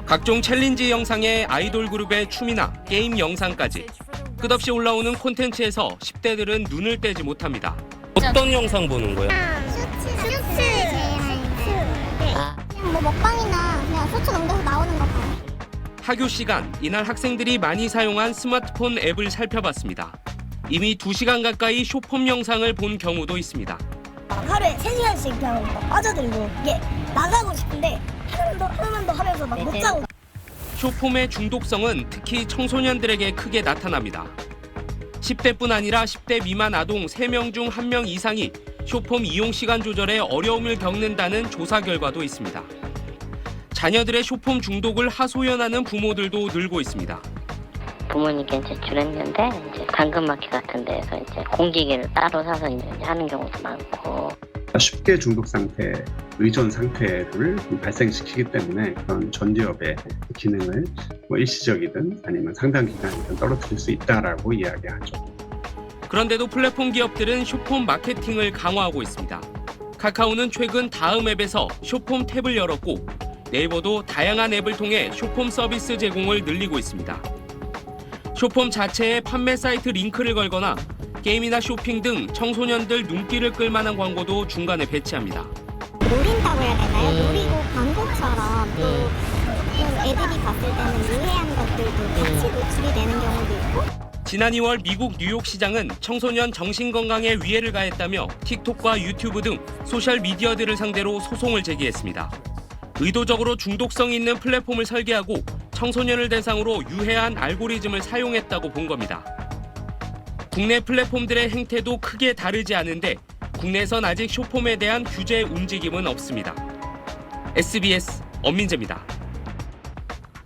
각종 챌린지 영상에 아이돌 그룹의 춤이나 게임 영상까지 끝없이 올라오는 콘텐츠에서 10대들은 눈을 떼지 못합니다. 어떤 영상 보는 거야? 쇼츠 제일 그냥 뭐 먹방이나 그냥 쇼츠 넘겨서 나오는 거 봐요. 학교 시간, 이날 학생들이 많이 사용한 스마트폰 앱을 살펴봤습니다. 이미 2시간 가까이 쇼폼 영상을 본 경우도 있습니다. 하루에 3시간씩 그냥 빠져들고 이게 나가고 싶은데 하나만 더 하면서 막 못 자고. 쇼폼의 중독성은 특히 청소년들에게 크게 나타납니다. 10대뿐 아니라 10대 미만 아동 3명 중 1명 이상이 쇼폼 이용 시간 조절에 어려움을 겪는다는 조사 결과도 있습니다. 자녀들의 쇼폼 중독을 하소연하는 부모들도 늘고 있습니다. 부모님께 제출했는데 이제 당근마켓 같은 데서 이제 공기계를 따로 사서 이제 하는 경우도 많고. 쉽게 중독 상태, 의존 상태를 발생시키기 때문에 그런 전기업의 기능을 일시적이든 아니면 상당 기간이든 떨어뜨릴 수 있다라고 이야기하죠. 그런데도 플랫폼 기업들은 쇼폼 마케팅을 강화하고 있습니다. 카카오는 최근 다음 앱에서 쇼폼 탭을 열었고 네이버도 다양한 앱을 통해 쇼폼 서비스 제공을 늘리고 있습니다. 쇼폼 자체에 판매 사이트 링크를 걸거나 게임이나 쇼핑 등 청소년들 눈길을 끌만한 광고도 중간에 배치합니다. 노린다고 해야 되나요? 노리고 광고처럼 또 애들이 봤을 때는 유해한 것들도 같이 노출이 되는 경우도 있고. 지난 2월 미국 뉴욕시장은 청소년 정신건강에 위해를 가했다며 틱톡과 유튜브 등 소셜미디어들을 상대로 소송을 제기했습니다. 의도적으로 중독성 있는 플랫폼을 설계하고 청소년을 대상으로 유해한 알고리즘을 사용했다고 본 겁니다. 국내 플랫폼들의 행태도 크게 다르지 않은데 국내에선 아직 쇼폼에 대한 규제 움직임은 없습니다. SBS 엄민재입니다.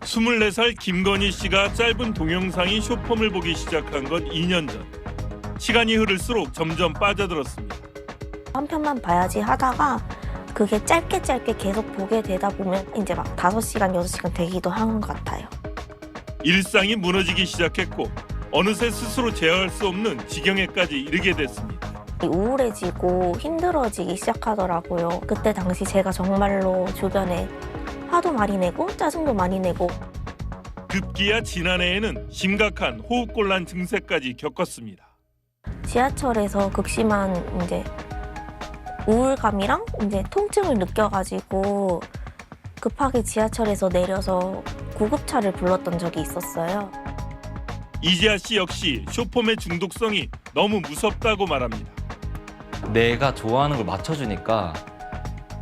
24살 김건희 씨가 짧은 동영상인 쇼폼을 보기 시작한 건 2년 전. 시간이 흐를수록 점점 빠져들었습니다. 한 편만 봐야지 하다가 그게 짧게 계속 보게 되다 보면 이제 막 5시간, 6시간 되기도 하는 것 같아요. 일상이 무너지기 시작했고 어느새 스스로 제어할 수 없는 지경에까지 이르게 됐습니다. 우울해지고 힘들어지기 시작하더라고요. 그때 당시 제가 정말로 주변에 화도 많이 내고 짜증도 많이 내고. 급기야 지난해에는 심각한 호흡곤란 증세까지 겪었습니다. 지하철에서 극심한 이제 우울감이랑 이제 통증을 느껴가지고 급하게 지하철에서 내려서 구급차를 불렀던 적이 있었어요. 이지아 씨 역시 쇼폼의 중독성이 너무 무섭다고 말합니다. 내가 좋아하는 걸 맞춰주니까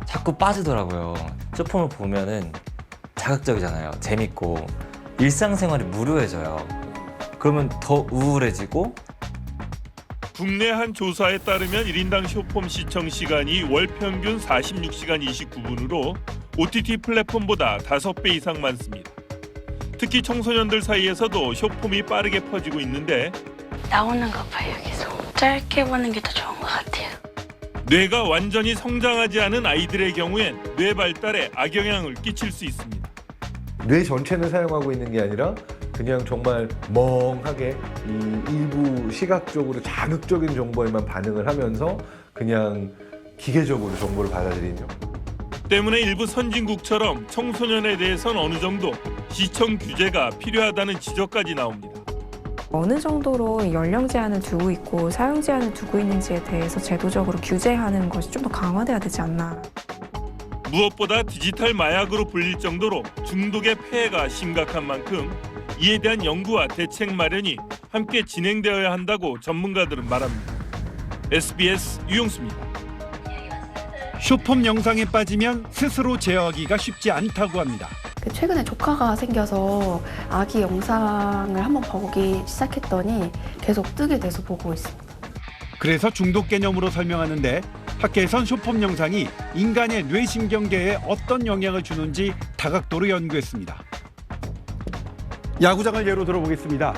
자꾸 빠지더라고요. 쇼폼을 보면은 자극적이잖아요. 재밌고 일상생활이 무료해져요. 그러면 더 우울해지고. 국내 한 조사에 따르면 1인당 쇼폼 시청 시간이 월 평균 46시간 29분으로 OTT 플랫폼보다 5배 이상 많습니다. 특히 청소년들 사이에서도 쇼폼이 빠르게 퍼지고 있는데 나오는 거 봐요. 계속 짧게 보는 게 더 좋은 것 같아요. 뇌가 완전히 성장하지 않은 아이들의 경우엔 뇌 발달에 악영향을 끼칠 수 있습니다. 뇌 전체는 사용하고 있는 게 아니라 그냥 정말 멍하게 이 일부 시각적으로 자극적인 정보에만 반응을 하면서 그냥 기계적으로 정보를 받아들이죠. 때문에 일부 선진국처럼 청소년에 대해서는 어느 정도 시청 규제가 필요하다는 지적까지 나옵니다. 어느 정도로 연령 제한을 두고 있고 사용 제한을 두고 있는지에 대해서 제도적으로 규제하는 것이 좀 더 강화돼야 되지 않나. 무엇보다 디지털 마약으로 불릴 정도로 중독의 폐해가 심각한 만큼 이에 대한 연구와 대책 마련이 함께 진행되어야 한다고 전문가들은 말합니다. SBS 유용수입니다. 쇼폼 영상에 빠지면 스스로 제어하기가 쉽지 않다고 합니다. 최근에 조카가 생겨서 아기 영상을 한번 보기 시작했더니 계속 뜨게 돼서 보고 있습니다. 그래서 중독 개념으로 설명하는데 학계에선 쇼폼 영상이 인간의 뇌신경계에 어떤 영향을 주는지 다각도로 연구했습니다. 야구장을 예로 들어보겠습니다.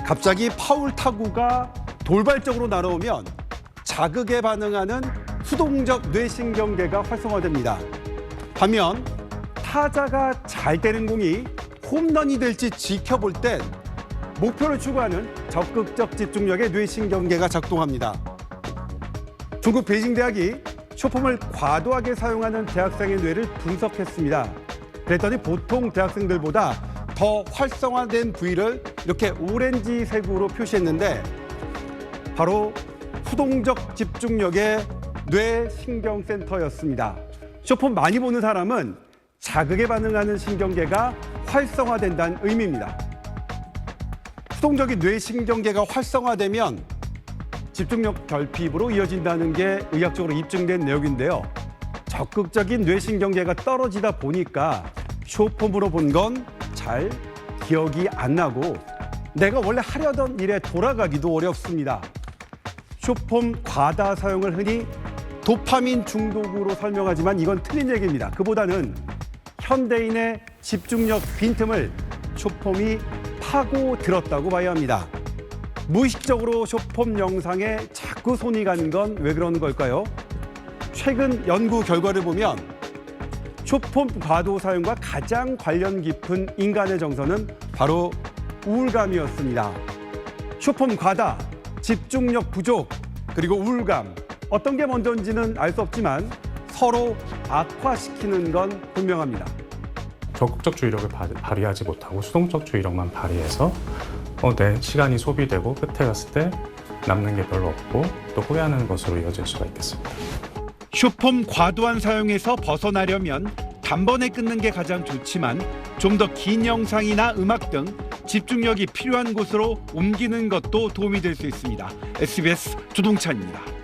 갑자기 파울 타구가 돌발적으로 날아오면 자극에 반응하는 수동적 뇌신경계가 활성화됩니다. 반면 타자가 잘 때는 공이 홈런이 될지 지켜볼 땐 목표를 추구하는 적극적 집중력의 뇌신경계가 작동합니다. 중국 베이징 대학이 쇼폼을 과도하게 사용하는 대학생의 뇌를 분석했습니다. 그랬더니 보통 대학생들보다 더 활성화된 부위를 이렇게 오렌지색으로 표시했는데 바로 후동적 집중력의 뇌신경센터였습니다. 쇼폼 많이 보는 사람은 자극에 반응하는 신경계가 활성화된다는 의미입니다. 후동적인 뇌신경계가 활성화되면 집중력 결핍으로 이어진다는 게 의학적으로 입증된 내용인데요. 적극적인 뇌신경계가 떨어지다 보니까 쇼폼으로 본 건 잘 기억이 안 나고 내가 원래 하려던 일에 돌아가기도 어렵습니다. 쇼폼 과다 사용을 흔히 도파민 중독으로 설명하지만 이건 틀린 얘기입니다. 그보다는 현대인의 집중력 빈틈을 쇼폼이 파고들었다고 봐야 합니다. 무의식적으로 쇼폼 영상에 자꾸 손이 가는 건 왜 그런 걸까요? 최근 연구 결과를 보면 쇼폼 과도 사용과 가장 관련 깊은 인간의 정서는 바로 우울감이었습니다. 쇼폼 과다, 집중력 부족, 그리고 우울감. 어떤 게 먼저인지는 알 수 없지만 서로 악화시키는 건 분명합니다. 적극적 주의력을 발휘하지 못하고 수동적 주의력만 발휘해서 내 시간이 소비되고 끝에 갔을 때 남는 게 별로 없고 또 후회하는 것으로 이어질 수가 있겠습니다. 쇼폼 과도한 사용에서 벗어나려면 단번에 끊는 게 가장 좋지만 좀 더 긴 영상이나 음악 등 집중력이 필요한 곳으로 옮기는 것도 도움이 될 수 있습니다. SBS 조동찬입니다.